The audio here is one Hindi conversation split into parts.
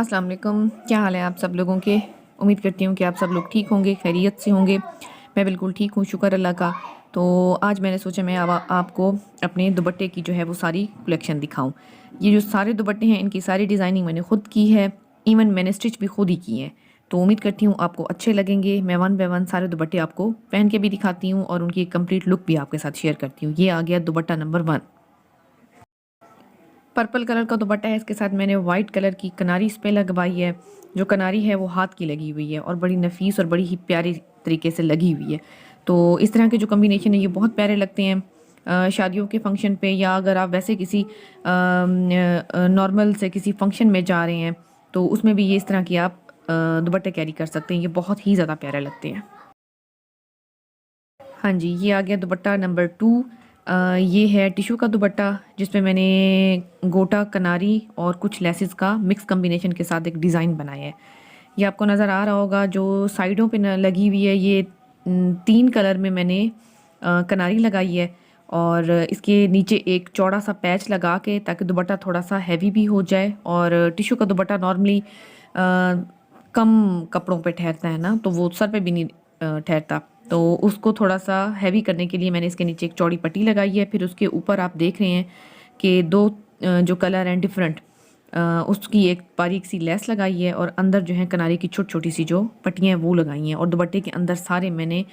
अस्सलाम वालेकुम। क्या हाल है आप सब लोगों के। उम्मीद करती हूँ कि आप सब लोग ठीक होंगे, खैरियत से होंगे। मैं बिल्कुल ठीक हूँ, शुक्र अल्लाह का। तो आज मैंने सोचा मैं अब आपको अपने दुपट्टे की जो है वो सारी कलेक्शन दिखाऊं। ये जो सारे दुपट्टे हैं इनकी सारी डिज़ाइनिंग मैंने खुद की है, इवन मैंने स्टिच भी खुद ही की है। तो उम्मीद करती हूँ आपको अच्छे लगेंगे। मैं वन बाय वन सारे दुपट्टे आपको पहन के भी दिखाती हूँ और उनकी एक कंप्लीट लुक भी आपके साथ शेयर करती हूँ। ये आ गया दुपट्टा नंबर 1। पर्पल कलर का दुपट्टा है, इसके साथ मैंने वाइट कलर की कनारी इस पे लगवाई है। जो कनारी है वो हाथ की लगी हुई है और बड़ी नफीस और बड़ी ही प्यारी तरीके से लगी हुई है। तो इस तरह के जो कम्बिनेशन है ये बहुत प्यारे लगते हैं शादियों के फंक्शन पे, या अगर आप वैसे किसी नॉर्मल से किसी फंक्शन में जा रहे हैं तो उसमें भी ये इस तरह की आप दुपट्टे कैरी कर सकते हैं। ये बहुत ही ज़्यादा प्यारे लगते हैं। हाँ जी, ये आ गया दुपट्टा नंबर 2। ये है टिशू का दुपट्टा जिसमें मैंने गोटा कनारी और कुछ लेसेस का मिक्स कॉम्बिनेशन के साथ एक डिज़ाइन बनाया है। ये आपको नज़र आ रहा होगा, जो साइडों पे लगी हुई है ये 3 कलर में मैंने कनारी लगाई है। और इसके नीचे एक चौड़ा सा पैच लगा के, ताकि दुपट्टा थोड़ा सा हैवी भी हो जाए। और टिशू का दुपट्टा नॉर्मली कम कपड़ों पे ठहरता है ना, तो वो सर पे भी नहीं ठहरता। तो उसको थोड़ा सा हैवी करने के लिए मैंने इसके नीचे एक चौड़ी पट्टी लगाई है। फिर उसके ऊपर आप देख रहे हैं कि दो जो कलर हैं डिफरेंट, उसकी एक बारीक सी लेस लगाई है और अंदर जो है कनारी की छोटी छोटी सी जो पट्टियाँ हैं वो लगाई हैं। और दुपट्टे के अंदर सारे मैंने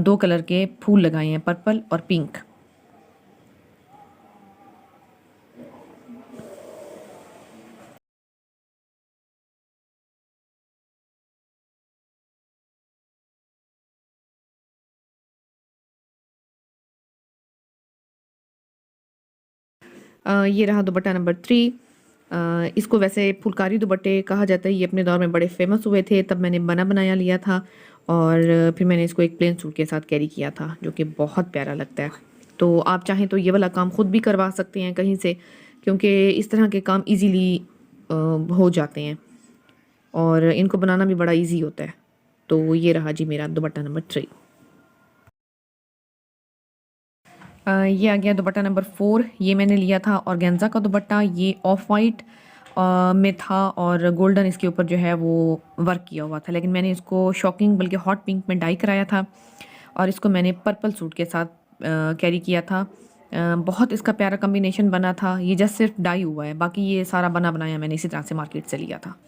2 कलर के फूल लगाए हैं, पर्पल और पिंक। ये रहा दुपट्टा नंबर 3। इसको वैसे फुलकारी दुपट्टे कहा जाता है। ये अपने दौर में बड़े फेमस हुए थे, तब मैंने बना बनाया लिया था और फिर मैंने इसको एक प्लेन सूट के साथ कैरी किया था, जो कि बहुत प्यारा लगता है। तो आप चाहें तो ये वाला काम खुद भी करवा सकते हैं कहीं से, क्योंकि इस तरह के काम इजीली हो जाते हैं और इनको बनाना भी बड़ा इजी होता है। तो ये रहा जी मेरा दुपट्टा नंबर 3। ये आ गया दुपट्टा नंबर 4। ये मैंने लिया था ऑर्गेन्जा का दुपट्टा। ये ऑफ वाइट में था और गोल्डन इसके ऊपर जो है वो वर्क किया हुआ था, लेकिन मैंने इसको शॉकिंग बल्कि हॉट पिंक में डाई कराया था और इसको मैंने पर्पल सूट के साथ कैरी किया था। बहुत इसका प्यारा कम्बिनेशन बना था। ये जस्ट सिर्फ डाई हुआ है, बाकी ये सारा बना बनाया मैंने इसी तरह से मार्केट से लिया था।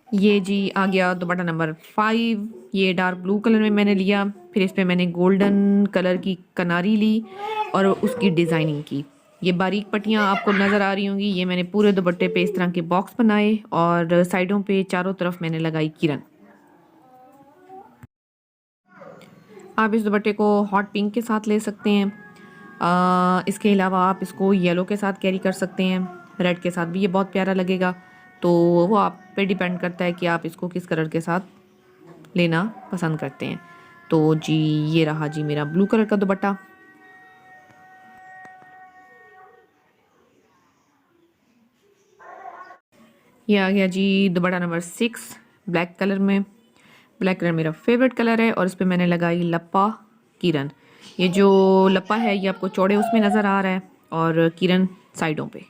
ये जी आ गया दुपट्टा नंबर 5। ये डार्क ब्लू कलर में मैंने लिया। फिर इस पे मैंने गोल्डन कलर की कनारी ली और उसकी डिज़ाइनिंग की। ये बारीक पट्टियाँ आपको नज़र आ रही होंगी। ये मैंने पूरे दुपट्टे पे इस तरह के बॉक्स बनाए और साइडों पे चारों तरफ मैंने लगाई किरण। आप इस दुपट्टे को हॉट पिंक के साथ ले सकते हैं। इसके अलावा आप इसको येलो के साथ कैरी कर सकते हैं, रेड के साथ भी ये बहुत प्यारा लगेगा। तो वो आप पे डिपेंड करता है कि आप इसको किस कलर के साथ लेना पसंद करते हैं। तो जी ये रहा जी मेरा ब्लू कलर का दुपट्टा। ये आ गया जी दुपट्टा नंबर 6 ब्लैक कलर में। ब्लैक कलर मेरा फेवरेट कलर है और इस पर मैंने लगाई लप्पा किरण। ये जो लप्पा है ये आपको चौड़े उसमें नज़र आ रहा है और किरण साइडों पे।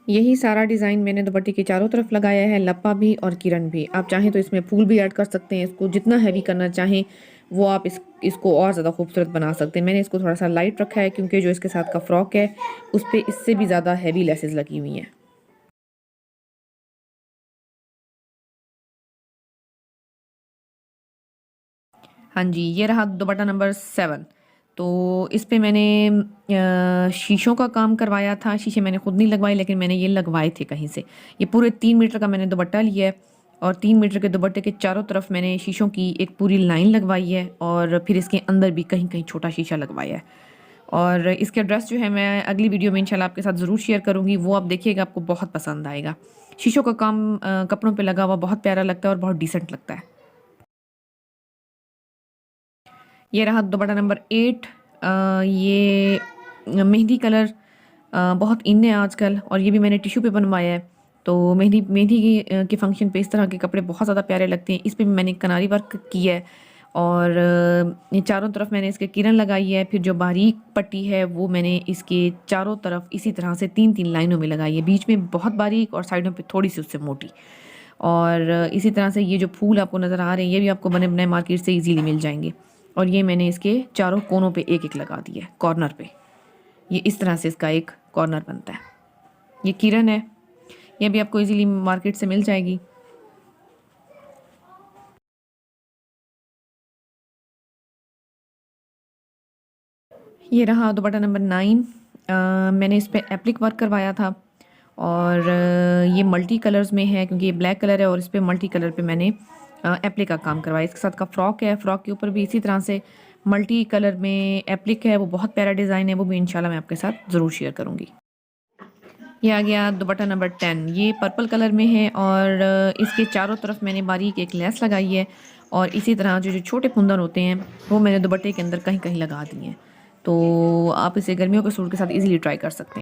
यही सारा डिज़ाइन मैंने दुपट्टे के चारों तरफ लगाया है, लप्पा भी और किरण भी। आप चाहें तो इसमें फूल भी ऐड कर सकते हैं। इसको जितना हैवी करना चाहें वो आप इसको और ज़्यादा खूबसूरत बना सकते हैं। मैंने इसको थोड़ा सा लाइट रखा है क्योंकि जो इसके साथ का फ्रॉक है उस पर इससे भी ज़्यादा हैवी लेसेस लगी हुई हैं। हाँ जी, ये रहा दुपट्टा नंबर 7। तो इस पे मैंने शीशों का काम करवाया था। शीशे मैंने खुद नहीं लगवाए, लेकिन मैंने ये लगवाए थे कहीं से। ये पूरे 3 मीटर का मैंने दुपट्टा लिया है और 3 मीटर के दुपट्टे के चारों तरफ मैंने शीशों की एक पूरी लाइन लगवाई है और फिर इसके अंदर भी कहीं कहीं छोटा शीशा लगवाया है। और इसके ड्रेस जो है मैं अगली वीडियो में इंशाल्लाह आपके साथ ज़रूर शेयर करूँगी, वो आप देखिएगा, आपको बहुत पसंद आएगा। शीशों का काम कपड़ों पे लगा हुआ बहुत प्यारा लगता है और बहुत डिसेंट लगता है। ये रहा दुपट्टा नंबर 8। ये मेहंदी कलर बहुत इन है आजकल और ये भी मैंने टिश्यू पे बनवाया है। तो मेहंदी मेहंदी के फंक्शन पे इस तरह के कपड़े बहुत ज़्यादा प्यारे लगते हैं। इस पे भी मैंने कनारी वर्क किया है और ये चारों तरफ मैंने इसके किरण लगाई है। फिर जो बारीक पट्टी है वो मैंने इसके चारों तरफ इसी तरह से 3-3 लाइनों में लगाई है, बीच में बहुत बारीक और साइडों पे थोड़ी सी उससे मोटी। और इसी तरह से ये जो फूल आपको नज़र आ रहे हैं ये भी आपको बने बनाए मार्केट से इजीली मिल जाएंगे। और ये मैंने इसके चारों कोनों पे एक एक लगा दिया है, कॉर्नर पे। ये इस तरह से इसका एक कॉर्नर बनता है। ये किरण है, ये भी आपको इजीली मार्केट से मिल जाएगी। ये रहा दुपट्टा नंबर 9। मैंने इस पर एप्लिक वर्क करवाया था और ये मल्टी कलर्स में है क्योंकि ये ब्लैक कलर है और इस पर मल्टी कलर पे मैंने एप्लिक का काम करवाया। इसके साथ का फ्रॉक है, फ्रॉक के ऊपर भी इसी तरह से मल्टी कलर में एप्लिक है। वो बहुत प्यारा डिज़ाइन है, वो भी इंशाल्लाह मैं आपके साथ ज़रूर शेयर करूँगी। ये आ गया दुपट्टा नंबर 10। ये पर्पल कलर में है और इसके चारों तरफ मैंने बारीक एक लेस लगाई है और इसी तरह जो जो छोटे कुंदन होते हैं वो मैंने दुपट्टे के अंदर कहीं कहीं लगा दिए हैं। तो आप इसे गर्मियों के सूट के साथ इजीली ट्राई कर सकते हैं।